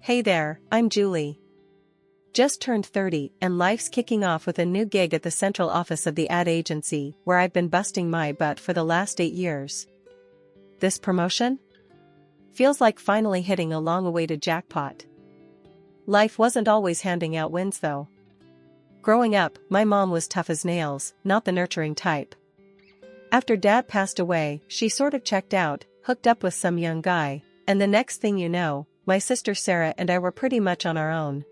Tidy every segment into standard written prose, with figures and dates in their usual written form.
Hey there, I'm Julie. Just turned 30 and life's kicking off with a new gig at the central office of the ad agency where I've been busting my butt for the last 8 years. This promotion? Feels like finally hitting a long-awaited jackpot. Life wasn't always handing out wins though. Growing up, my mom was tough as nails, not the nurturing type. After Dad passed away, she sort of checked out, hooked up with some young guy, and the next thing you know, my sister Sarah and I were pretty much on our own.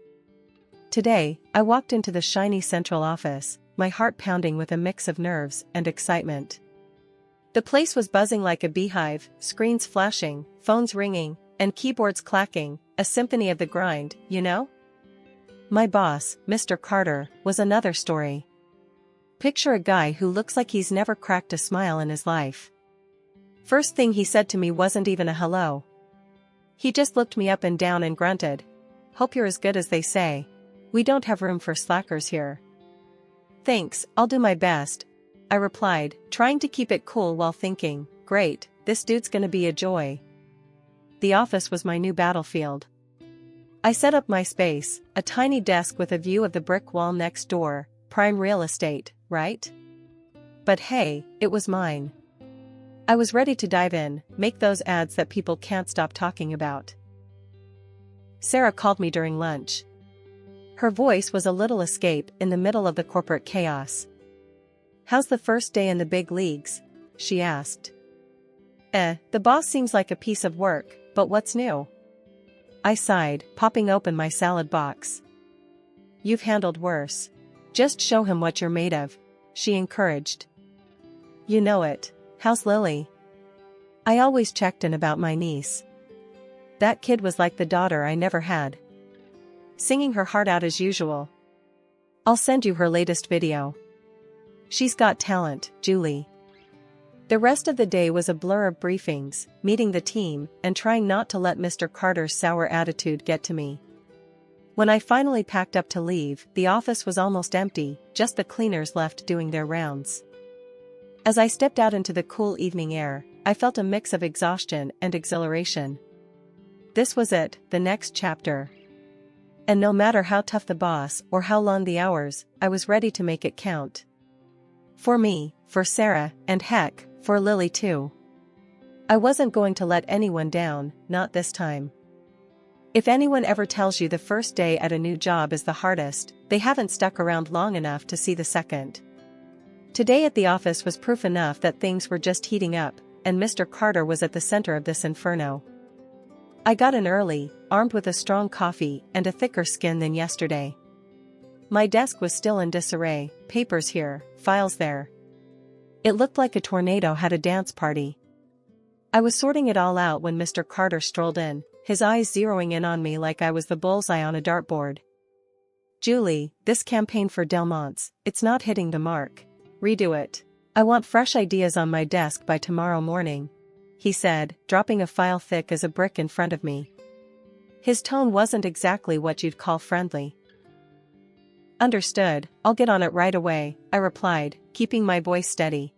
Today, I walked into the shiny central office, my heart pounding with a mix of nerves and excitement. The place was buzzing like a beehive, screens flashing, phones ringing, and keyboards clacking, a symphony of the grind, you know? My boss, Mr. Carter, was another story. Picture a guy who looks like he's never cracked a smile in his life. First thing he said to me wasn't even a hello. He just looked me up and down and grunted. "Hope you're as good as they say. We don't have room for slackers here." "Thanks, I'll do my best," I replied, trying to keep it cool while thinking, great, this dude's gonna be a joy. The office was my new battlefield. I set up my space, a tiny desk with a view of the brick wall next door, prime real estate, right? But hey, it was mine. I was ready to dive in, make those ads that people can't stop talking about. Sarah called me during lunch. Her voice was a little escape in the middle of the corporate chaos. "How's the first day in the big leagues?" she asked. The boss seems like a piece of work, but what's new?" I sighed, popping open my salad box. "You've handled worse. Just show him what you're made of," she encouraged. "You know it. How's Lily?" I always checked in about my niece. That kid was like the daughter I never had. Singing her heart out as usual. I'll send you her latest video. She's got talent, Julie. The rest of the day was a blur of briefings, meeting the team, and trying not to let Mr. Carter's sour attitude get to me. When I finally packed up to leave, the office was almost empty, just the cleaners left doing their rounds. As I stepped out into the cool evening air, I felt a mix of exhaustion and exhilaration. This was it, the next chapter. And no matter how tough the boss or how long the hours, I was ready to make it count. For me, for Sarah, and heck, for Lily too. I wasn't going to let anyone down, not this time. If anyone ever tells you the first day at a new job is the hardest, they haven't stuck around long enough to see the second. Today at the office was proof enough that things were just heating up, and Mr. Carter was at the center of this inferno. I got in early, armed with a strong coffee and a thicker skin than yesterday. My desk was still in disarray, papers here, files there. It looked like a tornado had a dance party. I was sorting it all out when Mr. Carter strolled in, his eyes zeroing in on me like I was the bullseye on a dartboard. "Julie, this campaign for Del Monte's, it's not hitting the mark. Redo it. I want fresh ideas on my desk by tomorrow morning," he said, dropping a file thick as a brick in front of me. His tone wasn't exactly what you'd call friendly. "Understood, I'll get on it right away," I replied, keeping my voice steady.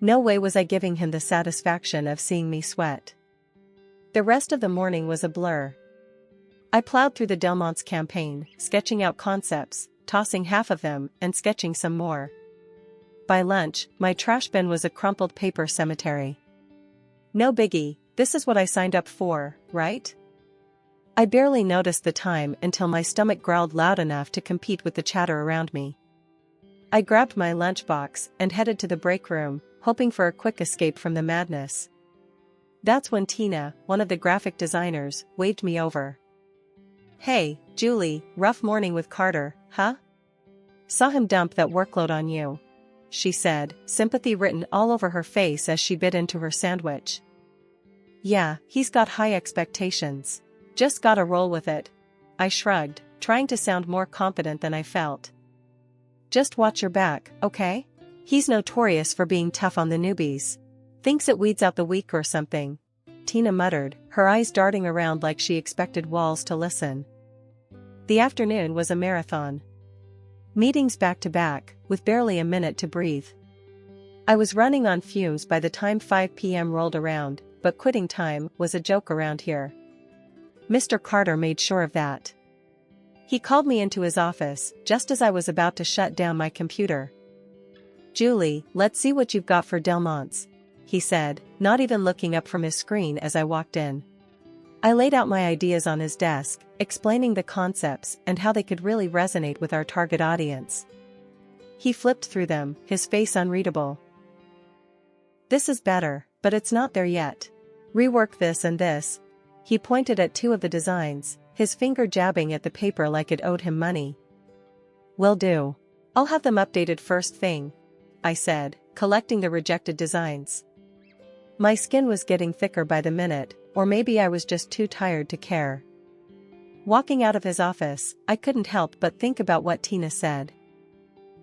No way was I giving him the satisfaction of seeing me sweat. The rest of the morning was a blur. I plowed through the Del Monte's campaign, sketching out concepts, tossing half of them, and sketching some more. By lunch, my trash bin was a crumpled paper cemetery. No biggie, this is what I signed up for, right? I barely noticed the time until my stomach growled loud enough to compete with the chatter around me. I grabbed my lunchbox and headed to the break room, hoping for a quick escape from the madness. That's when Tina, one of the graphic designers, waved me over. "Hey, Julie, rough morning with Carter, huh? Saw him dump that workload on you," she said, sympathy written all over her face as she bit into her sandwich. "Yeah, he's got high expectations. Just gotta roll with it," I shrugged, trying to sound more confident than I felt. "Just watch your back, okay? He's notorious for being tough on the newbies. Thinks it weeds out the weak or something," Tina muttered, her eyes darting around like she expected walls to listen. The afternoon was a marathon. Meetings back to back, with barely a minute to breathe. I was running on fumes by the time 5 p.m. rolled around, but quitting time was a joke around here. Mr. Carter made sure of that. He called me into his office just as I was about to shut down my computer. "Julie, let's see what you've got for Delmonts," he said, not even looking up from his screen as I walked in. I laid out my ideas on his desk, explaining the concepts and how they could really resonate with our target audience. He flipped through them, his face unreadable. "This is better, but it's not there yet. Rework this and this." He pointed at 2 of the designs, his finger jabbing at the paper like it owed him money. "Will do. I'll have them updated first thing," I said, collecting the rejected designs. My skin was getting thicker by the minute, or maybe I was just too tired to care. Walking out of his office, I couldn't help but think about what Tina said.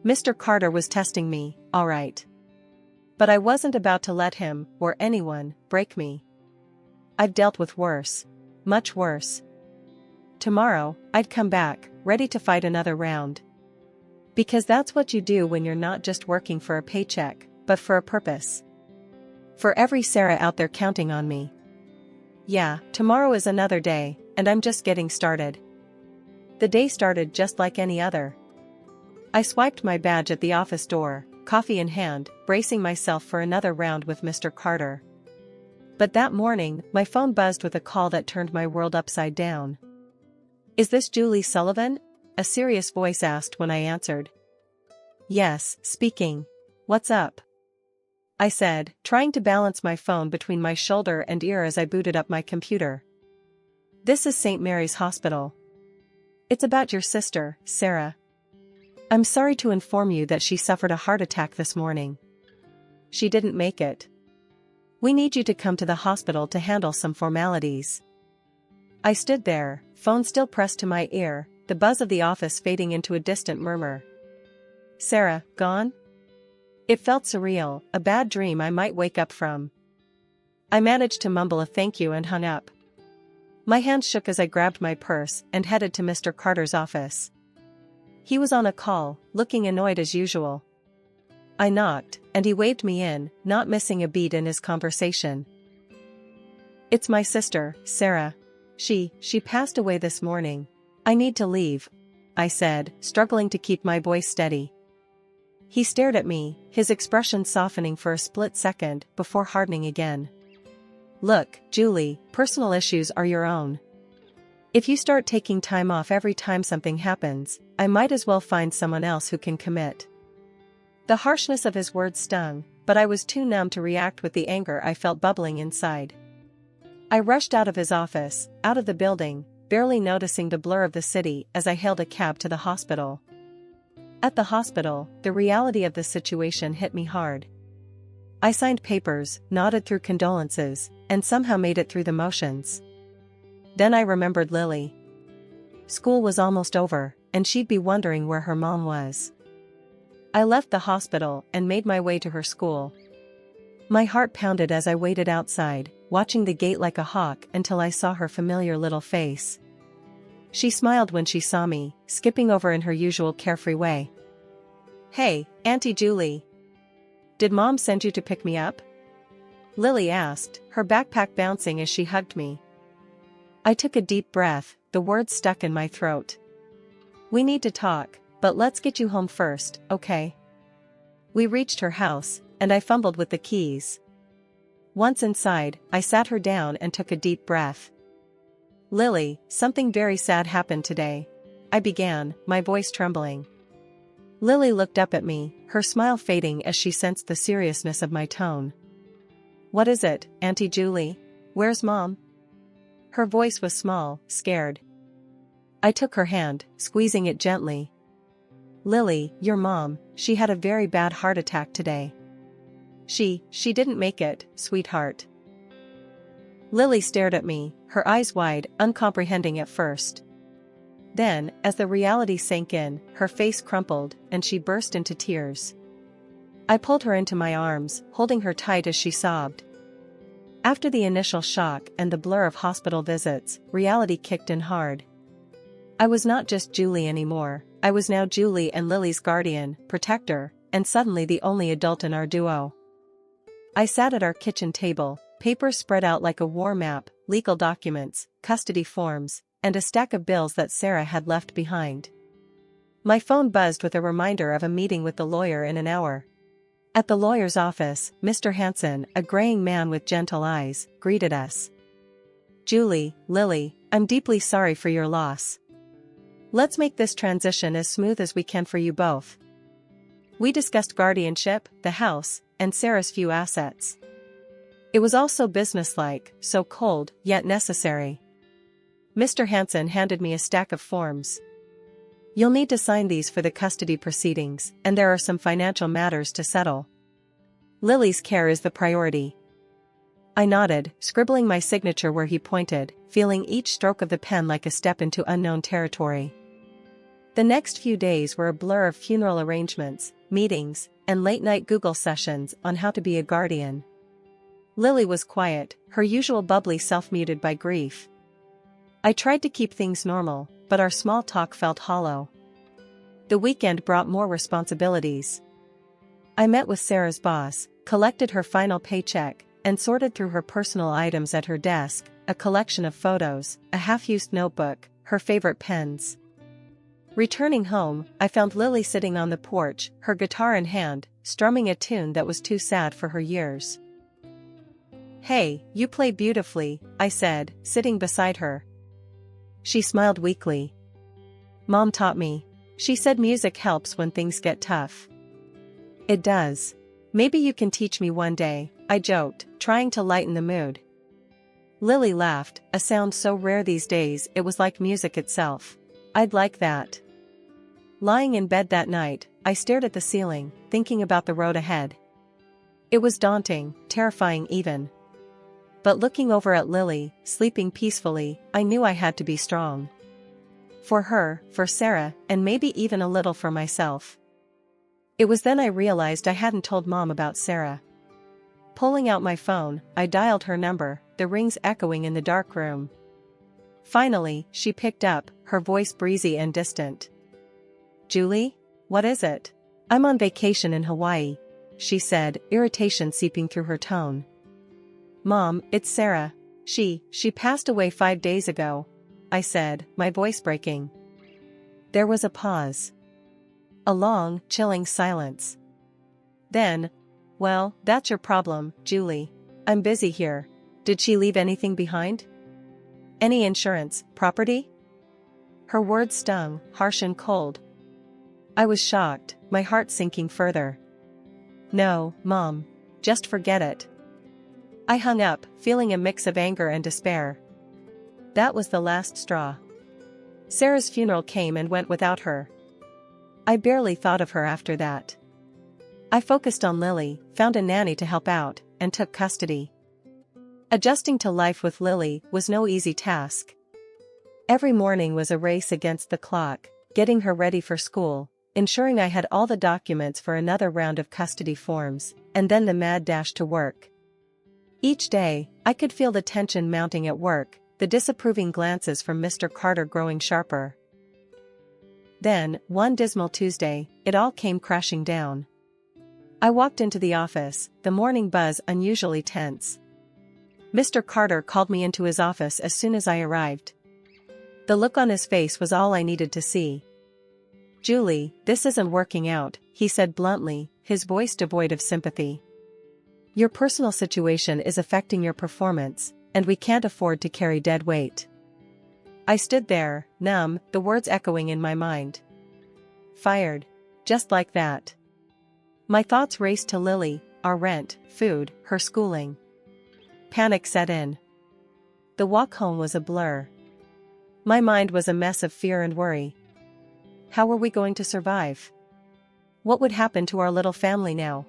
Mr. Carter was testing me, all right. But I wasn't about to let him, or anyone, break me. I've dealt with worse. Much worse. Tomorrow, I'd come back, ready to fight another round. Because that's what you do when you're not just working for a paycheck, but for a purpose. For every Sarah out there counting on me. Yeah, tomorrow is another day, and I'm just getting started. The day started just like any other. I swiped my badge at the office door, coffee in hand, bracing myself for another round with Mr. Carter. But that morning, my phone buzzed with a call that turned my world upside down. "Is this Julie Sullivan?" a serious voice asked when I answered. "Yes, speaking. What's up?" I said, trying to balance my phone between my shoulder and ear as I booted up my computer. "This is St. Mary's Hospital. It's about your sister, Sarah. I'm sorry to inform you that she suffered a heart attack this morning. She didn't make it. We need you to come to the hospital to handle some formalities." I stood there, phone still pressed to my ear, the buzz of the office fading into a distant murmur. "Sarah, gone?" It felt surreal, a bad dream I might wake up from. I managed to mumble a thank you and hung up. My hands shook as I grabbed my purse and headed to Mr. Carter's office. He was on a call, looking annoyed as usual. I knocked, and he waved me in, not missing a beat in his conversation. "It's my sister, Sarah. She passed away this morning. I need to leave," I said, struggling to keep my voice steady. He stared at me, his expression softening for a split second before hardening again. "Look, Julie, personal issues are your own. If you start taking time off every time something happens, I might as well find someone else who can commit." The harshness of his words stung, but I was too numb to react with the anger I felt bubbling inside. I rushed out of his office, out of the building, barely noticing the blur of the city as I hailed a cab to the hospital. At the hospital, the reality of the situation hit me hard. I signed papers, nodded through condolences, and somehow made it through the motions. Then I remembered Lily. School was almost over, and she'd be wondering where her mom was. I left the hospital and made my way to her school. My heart pounded as I waited outside, watching the gate like a hawk until I saw her familiar little face. She smiled when she saw me, skipping over in her usual carefree way. "Hey, Auntie Julie. Did Mom send you to pick me up?" Lily asked, her backpack bouncing as she hugged me. I took a deep breath, the words stuck in my throat. "We need to talk, but let's get you home first, okay?" We reached her house, and I fumbled with the keys. Once inside, I sat her down and took a deep breath. "Lily, something very sad happened today," I began, my voice trembling. Lily looked up at me, her smile fading as she sensed the seriousness of my tone. "What is it, Auntie Julie? Where's Mom?" Her voice was small, scared. I took her hand, squeezing it gently. "Lily, your mom, she had a very bad heart attack today. She didn't make it, sweetheart." Lily stared at me, her eyes wide, uncomprehending at first. Then, as the reality sank in, her face crumpled, and she burst into tears. I pulled her into my arms, holding her tight as she sobbed. After the initial shock and the blur of hospital visits, reality kicked in hard. I was not just Julie anymore, I was now Julie and Lily's guardian, protector, and suddenly the only adult in our duo. I sat at our kitchen table, papers spread out like a war map, legal documents, custody forms, and a stack of bills that Sarah had left behind. My phone buzzed with a reminder of a meeting with the lawyer in an hour. At the lawyer's office, Mr. Hanson, a graying man with gentle eyes, greeted us. "Julie, Lily, I'm deeply sorry for your loss. Let's make this transition as smooth as we can for you both." We discussed guardianship, the house, and Sarah's few assets. It was all so businesslike, so cold, yet necessary. Mr. Hanson handed me a stack of forms. "You'll need to sign these for the custody proceedings, and there are some financial matters to settle. Lily's care is the priority." I nodded, scribbling my signature where he pointed, feeling each stroke of the pen like a step into unknown territory. The next few days were a blur of funeral arrangements, meetings, and late-night Google sessions on how to be a guardian. Lily was quiet, her usual bubbly self muted by grief. I tried to keep things normal, but our small talk felt hollow. The weekend brought more responsibilities. I met with Sarah's boss, collected her final paycheck, and sorted through her personal items at her desk, a collection of photos, a half-used notebook, her favorite pens. Returning home, I found Lily sitting on the porch, her guitar in hand, strumming a tune that was too sad for her years. "Hey, you play beautifully," I said, sitting beside her. She smiled weakly. "Mom taught me. She said music helps when things get tough." "It does. Maybe you can teach me one day," I joked, trying to lighten the mood. Lily laughed, a sound so rare these days it was like music itself. "I'd like that." Lying in bed that night, I stared at the ceiling, thinking about the road ahead. It was daunting, terrifying even. But looking over at Lily, sleeping peacefully, I knew I had to be strong. For her, for Sarah, and maybe even a little for myself. It was then I realized I hadn't told Mom about Sarah. Pulling out my phone, I dialed her number, the rings echoing in the dark room. Finally, she picked up, her voice breezy and distant. "Julie? What is it?" "I'm on vacation in Hawaii," she said, irritation seeping through her tone. "Mom, it's Sarah. She passed away 5 days ago," I said, my voice breaking. There was a pause. A long, chilling silence. Then, "Well, that's your problem, Julie. I'm busy here. Did she leave anything behind? Any insurance, property?" Her words stung, harsh and cold. I was shocked, my heart sinking further. "No, Mom. Just forget it." I hung up, feeling a mix of anger and despair. That was the last straw. Sarah's funeral came and went without her. I barely thought of her after that. I focused on Lily, found a nanny to help out, and took custody. Adjusting to life with Lily was no easy task. Every morning was a race against the clock, getting her ready for school, ensuring I had all the documents for another round of custody forms, and then the mad dash to work. Each day, I could feel the tension mounting at work, the disapproving glances from Mr. Carter growing sharper. Then, one dismal Tuesday, it all came crashing down. I walked into the office, the morning buzz unusually tense. Mr. Carter called me into his office as soon as I arrived. The look on his face was all I needed to see. "Julie, this isn't working out," he said bluntly, his voice devoid of sympathy. "Your personal situation is affecting your performance, and we can't afford to carry dead weight." I stood there, numb, the words echoing in my mind. Fired. Just like that. My thoughts raced to Lily, our rent, food, her schooling. Panic set in. The walk home was a blur. My mind was a mess of fear and worry. How were we going to survive? What would happen to our little family now?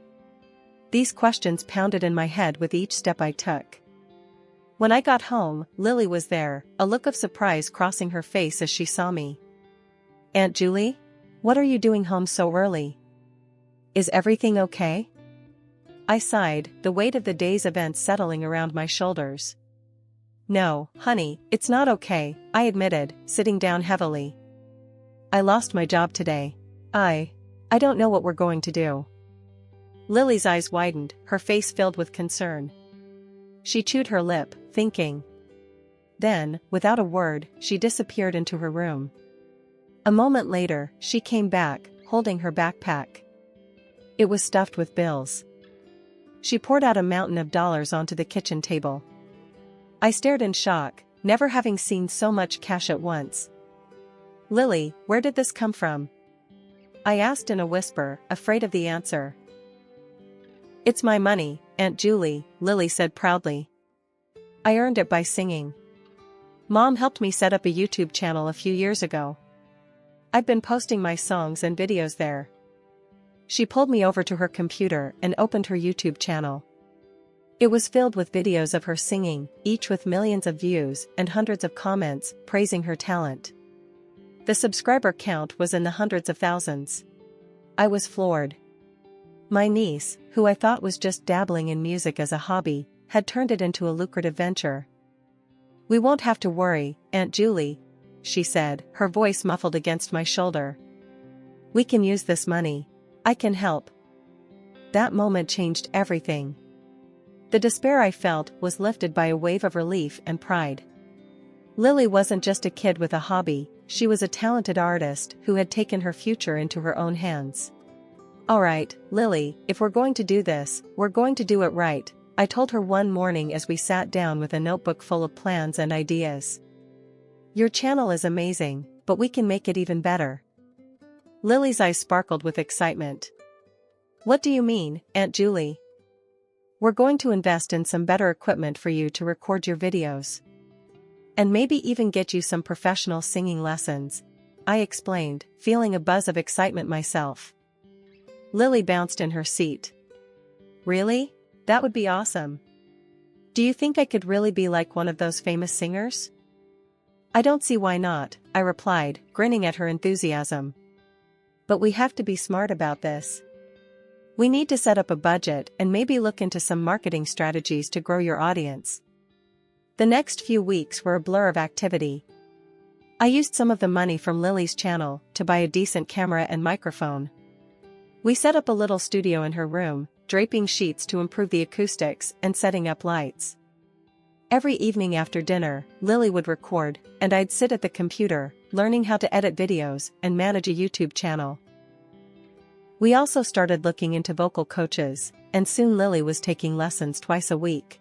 These questions pounded in my head with each step I took. When I got home, Lily was there, a look of surprise crossing her face as she saw me. "Aunt Julie? What are you doing home so early? Is everything okay?" I sighed, the weight of the day's events settling around my shoulders. "No, honey, it's not okay," I admitted, sitting down heavily. "I lost my job today. I don't know what we're going to do." Lily's eyes widened, her face filled with concern. She chewed her lip, thinking. Then, without a word, she disappeared into her room. A moment later, she came back, holding her backpack. It was stuffed with bills. She poured out a mountain of dollars onto the kitchen table. I stared in shock, never having seen so much cash at once. "Lily, where did this come from?" I asked in a whisper, afraid of the answer. "It's my money, Aunt Julie," Lily said proudly. "I earned it by singing. Mom helped me set up a YouTube channel a few years ago. I've been posting my songs and videos there." She pulled me over to her computer and opened her YouTube channel. It was filled with videos of her singing, each with millions of views and hundreds of comments praising her talent. The subscriber count was in the hundreds of thousands. I was floored. My niece, who I thought was just dabbling in music as a hobby, had turned it into a lucrative venture. "We won't have to worry, Aunt Julie," she said, her voice muffled against my shoulder. "We can use this money. I can help." That moment changed everything. The despair I felt was lifted by a wave of relief and pride. Lily wasn't just a kid with a hobby, she was a talented artist who had taken her future into her own hands. "All right, Lily, if we're going to do this, we're going to do it right," I told her one morning as we sat down with a notebook full of plans and ideas. "Your channel is amazing, but we can make it even better." Lily's eyes sparkled with excitement. "What do you mean, Aunt Julie?" "We're going to invest in some better equipment for you to record your videos. And maybe even get you some professional singing lessons," I explained, feeling a buzz of excitement myself. Lily bounced in her seat. "Really? That would be awesome. Do you think I could really be like one of those famous singers?" "I don't see why not," I replied, grinning at her enthusiasm. "But we have to be smart about this. We need to set up a budget and maybe look into some marketing strategies to grow your audience." The next few weeks were a blur of activity. I used some of the money from Lily's channel to buy a decent camera and microphone. We set up a little studio in her room, draping sheets to improve the acoustics and setting up lights. Every evening after dinner, Lily would record, and I'd sit at the computer, learning how to edit videos and manage a YouTube channel. We also started looking into vocal coaches, and soon Lily was taking lessons twice a week.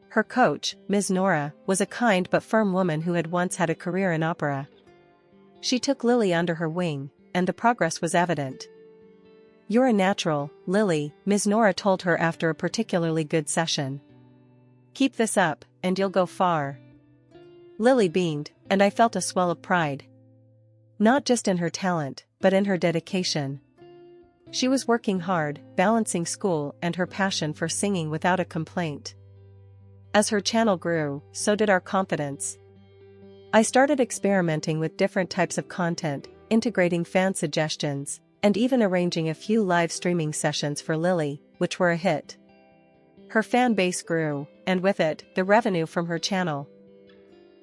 Her coach, Ms. Nora, was a kind but firm woman who had once had a career in opera. She took Lily under her wing, and the progress was evident. "You're a natural, Lily," Ms. Nora told her after a particularly good session. "Keep this up, and you'll go far." Lily beamed, and I felt a swell of pride. Not just in her talent, but in her dedication. She was working hard, balancing school and her passion for singing without a complaint. As her channel grew, so did our confidence. I started experimenting with different types of content, integrating fan suggestions, and even arranging a few live streaming sessions for Lily, which were a hit. Her fan base grew, and with it, the revenue from her channel.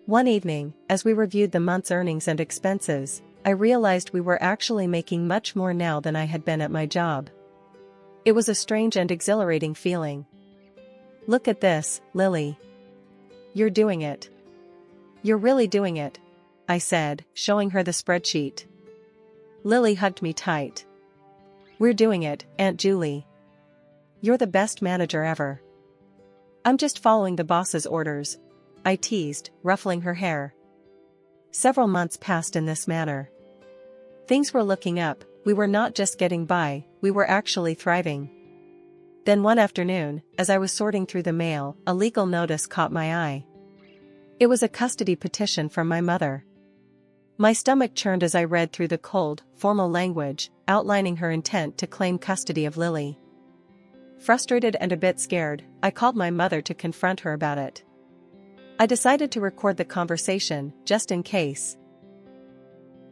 One evening, as we reviewed the month's earnings and expenses, I realized we were actually making much more now than I had been at my job. It was a strange and exhilarating feeling. "Look at this, Lily. You're doing it. You're really doing it," I said, showing her the spreadsheet. Lily hugged me tight. "We're doing it, Aunt Julie. You're the best manager ever." "I'm just following the boss's orders," I teased, ruffling her hair. Several months passed in this manner. Things were looking up, we were not just getting by, we were actually thriving. Then one afternoon, as I was sorting through the mail, a legal notice caught my eye. It was a custody petition from my mother. My stomach churned as I read through the cold, formal language, outlining her intent to claim custody of Lily. Frustrated and a bit scared, I called my mother to confront her about it. I decided to record the conversation, just in case.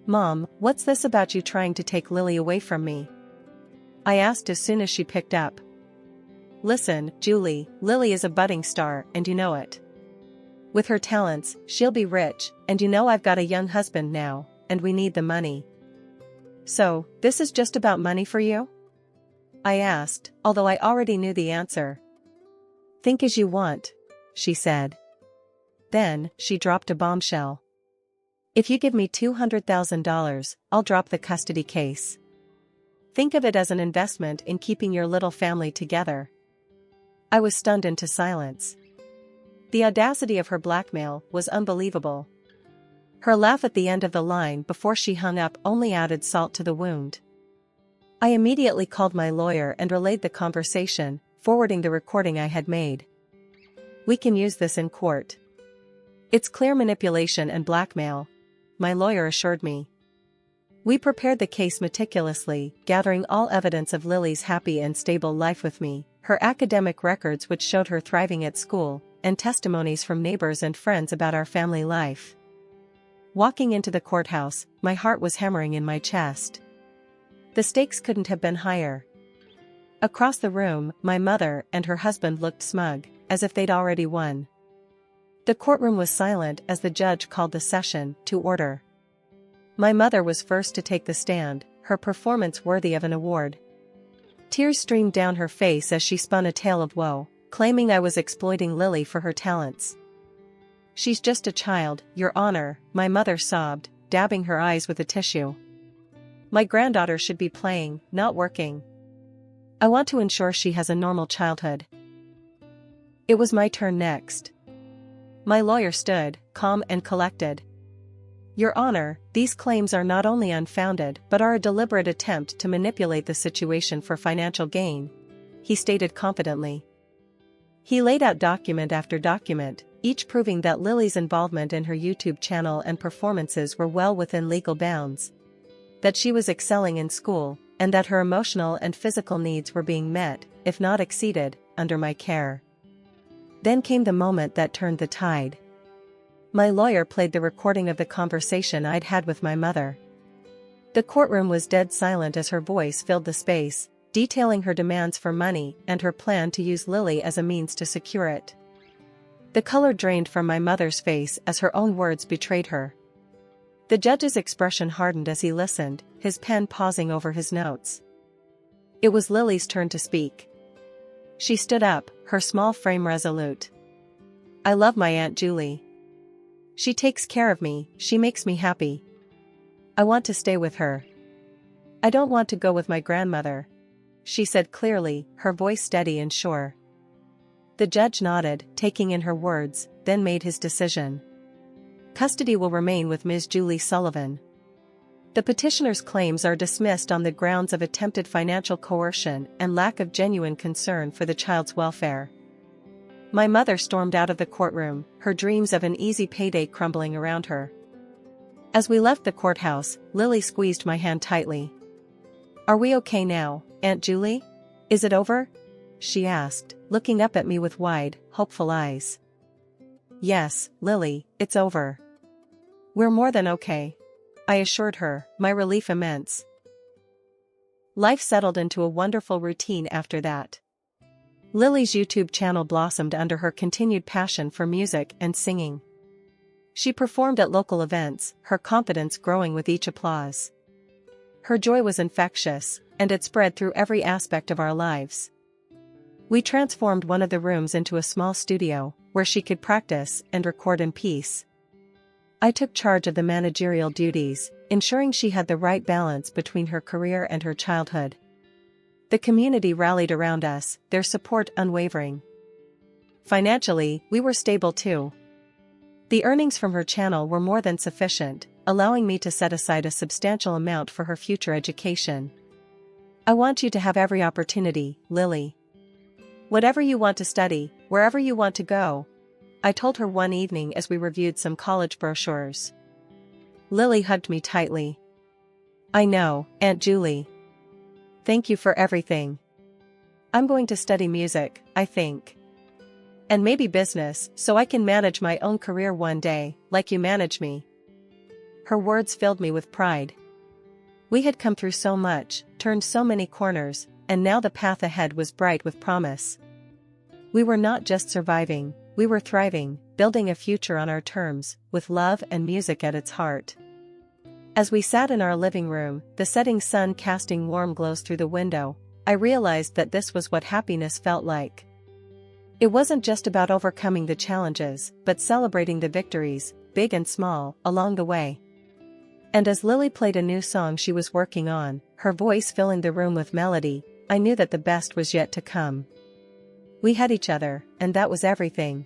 "Mom, what's this about you trying to take Lily away from me?" I asked as soon as she picked up. "Listen, Julie, Lily is a budding star, and you know it. With her talents, she'll be rich, and you know I've got a young husband now, and we need the money. So, this is just about money for you?" I asked, although I already knew the answer. "Think as you want," she said. Then, she dropped a bombshell. If you give me $200,000, I'll drop the custody case. Think of it as an investment in keeping your little family together. I was stunned into silence. The audacity of her blackmail was unbelievable. Her laugh at the end of the line before she hung up only added salt to the wound. I immediately called my lawyer and relayed the conversation, forwarding the recording I had made. We can use this in court. It's clear manipulation and blackmail, my lawyer assured me. We prepared the case meticulously, gathering all evidence of Lily's happy and stable life with me, her academic records which showed her thriving at school, and testimonies from neighbors and friends about our family life. Walking into the courthouse, my heart was hammering in my chest. The stakes couldn't have been higher. Across the room, my mother and her husband looked smug, as if they'd already won. The courtroom was silent as the judge called the session to order. My mother was first to take the stand, her performance worthy of an award. Tears streamed down her face as she spun a tale of woe, claiming I was exploiting Lily for her talents. She's just a child, Your Honor, my mother sobbed, dabbing her eyes with a tissue. My granddaughter should be playing, not working. I want to ensure she has a normal childhood. It was my turn next. My lawyer stood, calm and collected. Your Honor, these claims are not only unfounded but are a deliberate attempt to manipulate the situation for financial gain, he stated confidently. He laid out document after document, each proving that Lily's involvement in her YouTube channel and performances were well within legal bounds, that she was excelling in school, and that her emotional and physical needs were being met, if not exceeded, under my care. Then came the moment that turned the tide. My lawyer played the recording of the conversation I'd had with my mother. The courtroom was dead silent as her voice filled the space, detailing her demands for money and her plan to use Lily as a means to secure it. The color drained from my mother's face as her own words betrayed her. The judge's expression hardened as he listened, his pen pausing over his notes. It was Lily's turn to speak. She stood up, her small frame resolute. I love my Aunt Julie. She takes care of me, she makes me happy. I want to stay with her. I don't want to go with my grandmother, she said clearly, her voice steady and sure. The judge nodded, taking in her words, then made his decision. Custody will remain with Ms. Julie Sullivan. The petitioner's claims are dismissed on the grounds of attempted financial coercion and lack of genuine concern for the child's welfare. My mother stormed out of the courtroom, her dreams of an easy payday crumbling around her. As we left the courthouse, Lily squeezed my hand tightly. Are we okay now, Aunt Julie? Is it over? She asked, looking up at me with wide, hopeful eyes. Yes, Lily, it's over. We're more than okay, I assured her, my relief immense. Life settled into a wonderful routine after that. Lily's YouTube channel blossomed under her continued passion for music and singing. She performed at local events, her confidence growing with each applause. Her joy was infectious, and it spread through every aspect of our lives. We transformed one of the rooms into a small studio, where she could practice and record in peace. I took charge of the managerial duties, ensuring she had the right balance between her career and her childhood. The community rallied around us, their support unwavering. Financially, we were stable too. The earnings from her channel were more than sufficient, allowing me to set aside a substantial amount for her future education. I want you to have every opportunity, Lily. Whatever you want to study, wherever you want to go, I told her one evening as we reviewed some college brochures. Lily hugged me tightly. I know, Aunt Julie. Thank you for everything. I'm going to study music, I think. And maybe business, so I can manage my own career one day, like you manage me. Her words filled me with pride. We had come through so much, turned so many corners, and now the path ahead was bright with promise. We were not just surviving, we were thriving, building a future on our terms, with love and music at its heart. As we sat in our living room, the setting sun casting warm glows through the window, I realized that this was what happiness felt like. It wasn't just about overcoming the challenges, but celebrating the victories, big and small, along the way. And as Lily played a new song she was working on, her voice filling the room with melody, I knew that the best was yet to come. We had each other, and that was everything.